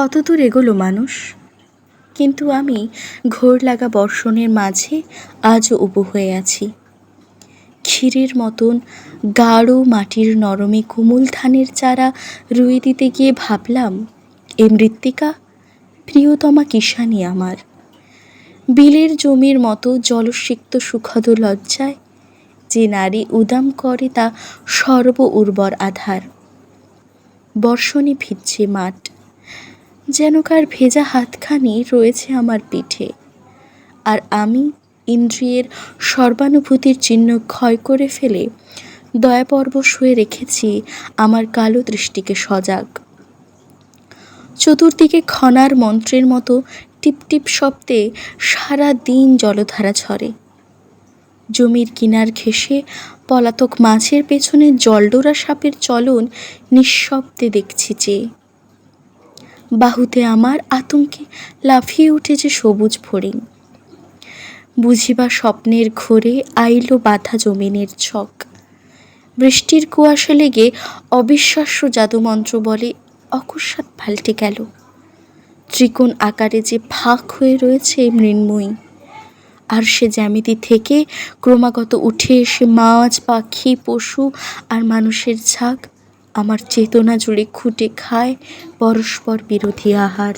কতদূর এগোলো মানুষ, কিন্তু আমি ঘোর লাগা বর্ষণের মাঝে আজও উবু হয়ে আছি। ক্ষীরের মতন গাঢ় মাটির নরমে কোমল ধানের চারা রুয়ে দিতে গিয়ে ভাবলাম, এ মৃত্তিকা প্রিয়তমা কিষাণী আমার। বিলের জমির মতো জলসিক্ত সুখদ লজ্জায় যে নারী উদাম করে তা সর্ব উর্বর আধার। বর্ষণে ভিজছে মাঠ, যেন কার ভেজা হাতখানি রয়েছে আমার পিঠে, আর আমি ইন্দ্রিয়ের সর্বানুভূতির চিহ্ন ক্ষয় করে ফেলে দয়াপরবশ হয়ে রেখেছি আমার কালো দৃষ্টিকে সজাগ। চতুর্দিকে খনার মন্ত্রের মতো টিপটিপ শব্দে সারা দিন জলধারা ঝরে। জমির কিনার ঘেঁষে পলাতক মাছের পেছনে জলডোরা সাপের চলন নিঃশব্দে দেখছি চেয়ে। বাহুতে আমার আতঙ্কে লাফিয়ে উঠেছে সবুজ ফড়িং। বুঝিবা স্বপ্নের ঘোরে আইলো বাঁধা জমিনের ছক। বৃষ্টির কুয়াশা লেগে অবিশ্বাস্য জাদুমন্ত্র বলে অকস্মাৎ পাল্টে গেল। ত্রিকোণ আকারে যে ফাঁক হয়ে রয়েছে মৃন্ময়ী, আর সে জ্যামিতি থেকে ক্রমাগত উঠে এসে মাছ, পাখি, পশু আর মানুষের ঝাঁক আমার চেতনা জুড়ে খুঁটে খায় পরস্পর বিরোধী আহার।